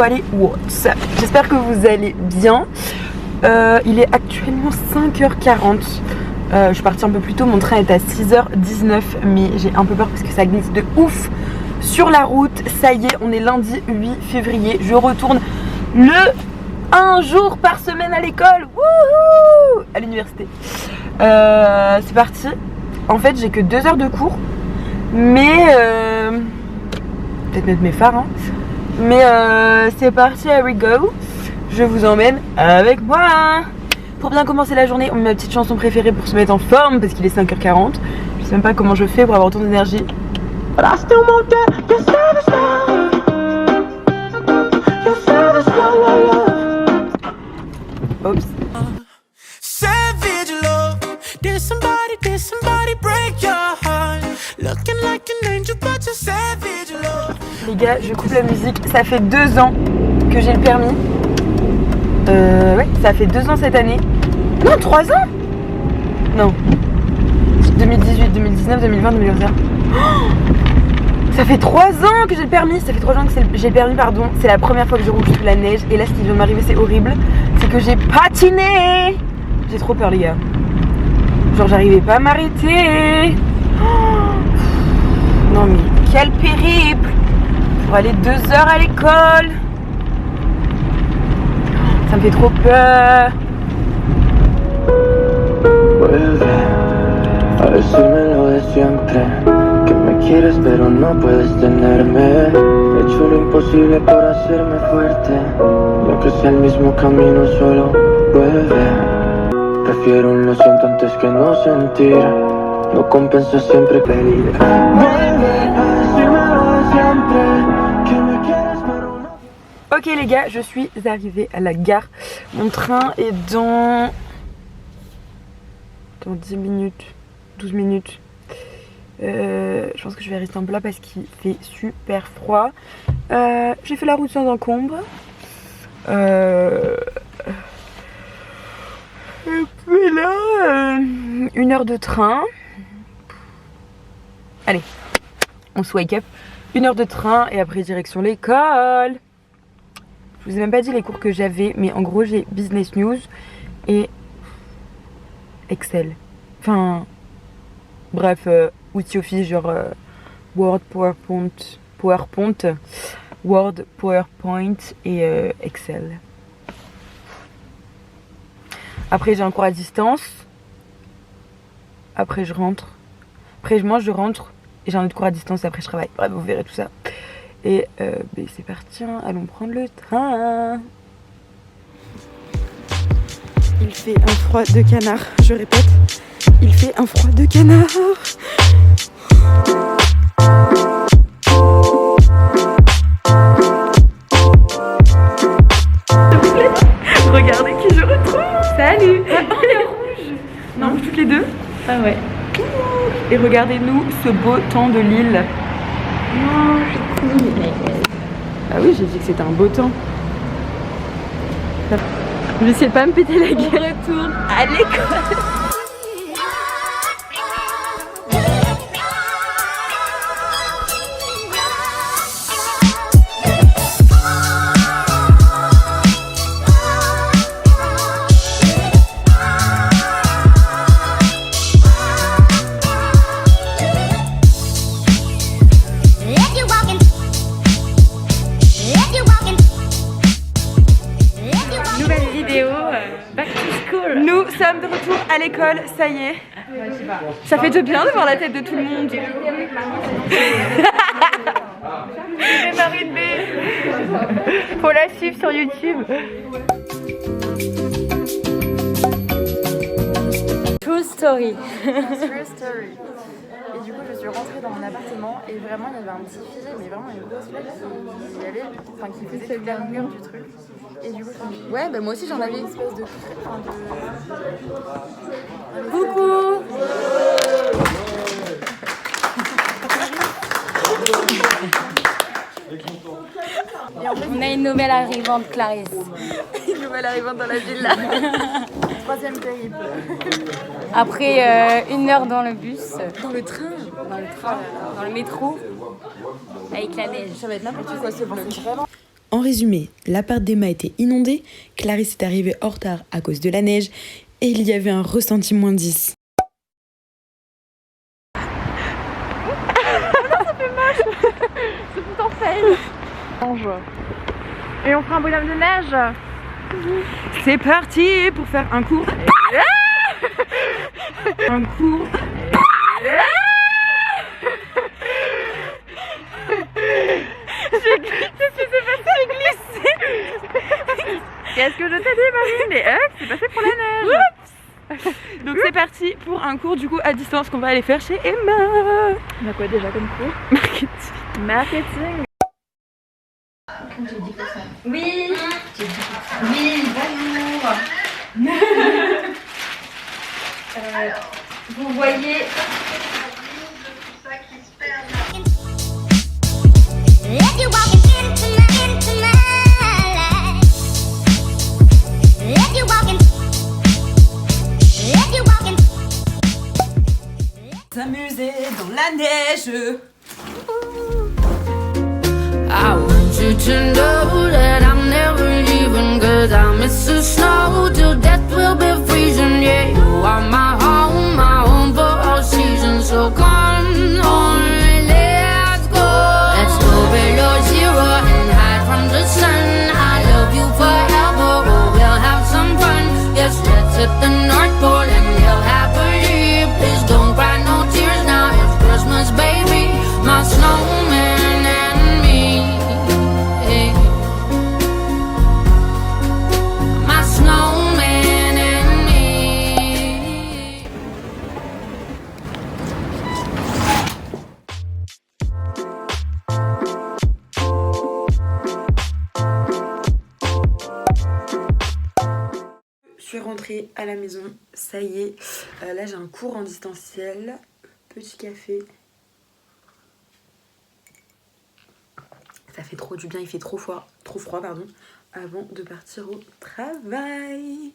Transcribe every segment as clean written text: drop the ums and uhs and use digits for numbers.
quoi les what's up? J'espère que vous allez bien. Il est actuellement 5h40. Je suis partie un peu plus tôt, mon train est à 6h19, mais j'ai un peu peur parce que ça glisse de ouf sur la route. Ça y est, on est lundi 8 février. Je retourne un jour par semaine à l'école. Wouhou, à l'université. C'est parti. En fait, j'ai que 2 heures de cours, mais peut-être mettre mes phares, hein. Mais c'est parti, here we go. Je vous emmène avec moi. Pour bien commencer la journée, on met ma petite chanson préférée pour se mettre en forme parce qu'il est 5h40. Je sais même pas comment je fais pour avoir autant d'énergie. Oups. Les gars, je coupe la musique. Ça fait 2 ans que j'ai le permis. Ouais, ça fait 2 ans cette année. Non, 3 ans. Non. 2018, 2019, 2020, 2021. Oh, ça fait 3 ans que j'ai le permis. Ça fait 3 ans que j'ai le permis, pardon. C'est la première fois que je roule sous la neige. Et là, ce qui vient de m'arriver, c'est horrible. C'est que j'ai patiné. J'ai trop peur, les gars. Genre, j'arrivais pas à m'arrêter. Oh, non, mais quel périple pour aller 2 heures à l'école. Ça me fait trop peur. A decírmelo de siempre, que me quieres pero no puedes tenerme. He hecho lo imposible por hacerme fuerte, y aunque sea el mismo camino solo vuelve. Prefiero un lo siento antes que no sentir, no compensa siempre pedir. Vuelve a decírmelo de siempre, que me quieres pero no. Ok les gars, je suis arrivée à la gare. Mon train est dans 10 minutes, 12 minutes. Je pense que je vais rester un peu là parce qu'il fait super froid. J'ai fait la route sans encombre. Et puis là, 1 heure de train. Allez, on se wake up. 1 heure de train et après direction l'école. Je vous ai même pas dit les cours que j'avais, mais en gros j'ai Business News et Excel. Enfin, bref, outils office genre Word, Word, PowerPoint et Excel. Après j'ai un cours à distance. Après je rentre. Après je mange, je rentre. Et j'ai un autre cours à distance et après je travaille. Bref, vous verrez tout ça. Et c'est parti, hein. Allons prendre le train. Il fait un froid de canard, je répète. Il fait un froid de canard. Regardez qui je retrouve. Salut. Ah, on est rouge. Non, rouge toutes les deux. Ah ouais. Et regardez-nous ce beau temps de Lille. Non, je suis Ah oui, j'ai dit que c'était un beau temps. Je sais pas me péter la gueule. On retourne à l'école. Nous sommes de retour à l'école, ça y est. Ça fait de bien de voir la tête de tout le monde. C'est Marine B. Faut la suivre sur YouTube. True story. True story. Et du coup, je suis rentrée dans mon appartement et vraiment, il y avait un petit filet, mais vraiment une grosse flaque qui y allait, enfin qui faisait toute la longueur du truc. Et du coup, je me suis dit, ouais, bah moi aussi j'en avais une espèce de. Coucou. On a une nouvelle arrivante, Clarisse. Une nouvelle arrivante dans la ville là. Troisième périple. Après 1 heure dans le bus. Dans le train. Dans le métro. Avec la neige. Ça va être n'importe quoi ce vlog. En résumé, l'appart d'Emma était inondé, Clarisse est arrivée en retard à cause de la neige et il y avait un ressenti -10. C'est tout en fail. Et on fera un bonhomme de neige. C'est parti pour faire un cours. Un cours. J'ai glissé. Qu'est-ce que je t'ai dit, Marie? Mais c'est pas fait pour la neige. Oups. Donc c'est parti pour un cours du coup à distance qu'on va aller faire chez Emma. On a quoi déjà comme cours? Marketing. Oui. Oui, bonjour. Vous voyez. Let you walk into my life. Let you walk in. S'amuser dans la neige. I want you to know that I'm never leaving, 'cause I miss the snow till death will be freezing. Yeah, you are my home for all seasons. So come on, let's go. Let's go below zero and hide from the sun. I love you forever, oh, we'll have some fun. Yes, let's hit the North Pole and live happily. Please don't cry no tears now, it's Christmas, baby. My snowman and me. My snowman and me. Je suis rentrée à la maison, ça y est. Là j'ai un cours en distanciel. Petit café. Ça fait trop du bien, il fait trop froid pardon, avant de partir au travail.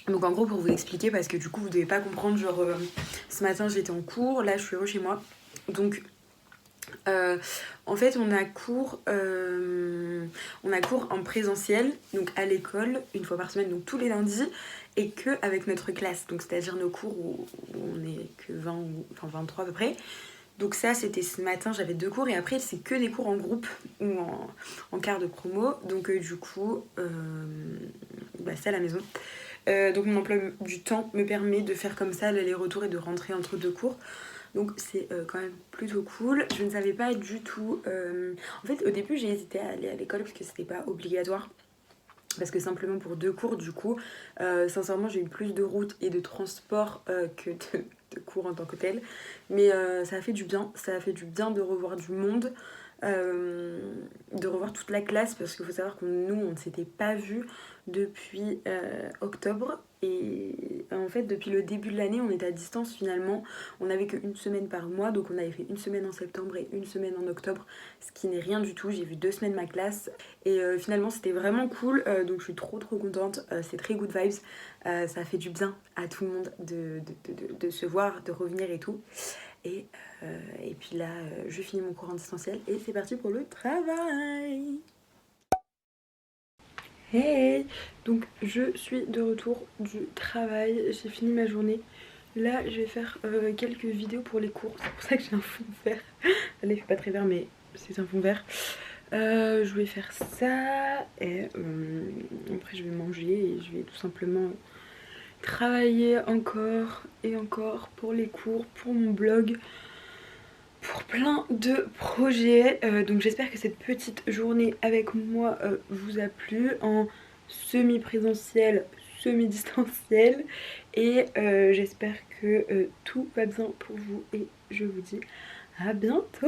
Donc en gros pour vous expliquer, parce que du coup vous devez pas comprendre, genre ce matin j'étais en cours, là je suis chez moi. Donc en fait on a cours en présentiel, donc à l'école, une fois par semaine, donc tous les lundis, et que avec notre classe, donc c'est-à-dire nos cours où on est que 20 ou enfin 23 à peu près. Donc ça c'était ce matin, j'avais 2 cours et après c'est que des cours en groupe ou en quart de promo. Donc du coup c'est à la maison. Donc mon emploi du temps me permet de faire comme ça l'aller-retour et de rentrer entre 2 cours. Donc c'est quand même plutôt cool. Je ne savais pas du tout. En fait au début j'ai hésité à aller à l'école parce que c'était pas obligatoire. Parce que simplement pour 2 cours du coup, sincèrement j'ai eu plus de route et de transport que de cours en tant que tel. Mais ça a fait du bien, de revoir du monde, de revoir toute la classe, parce qu'il faut savoir que nous on ne s'était pas vus depuis octobre. Et en fait depuis le début de l'année on était à distance finalement, on n'avait qu'une semaine par mois, donc on avait fait une semaine en septembre et une semaine en octobre, ce qui n'est rien du tout. J'ai vu 2 semaines ma classe et finalement c'était vraiment cool, donc je suis trop contente, c'est très good vibes, ça fait du bien à tout le monde de se voir, de revenir et tout. Et puis là je finis mon cours en distanciel et c'est parti pour le travail. Hey, donc je suis de retour du travail, j'ai fini ma journée. Là je vais faire quelques vidéos pour les cours, c'est pour ça que j'ai un fond vert. Allez, il fait pas très vert mais c'est un fond vert. Je vais faire ça et après je vais manger et je vais tout simplement travailler encore et encore pour les cours, pour mon blog, pour plein de projets. Donc j'espère que cette petite journée avec moi vous a plu, en semi-présentiel, semi-distanciel, et j'espère que tout va bien pour vous et je vous dis à bientôt.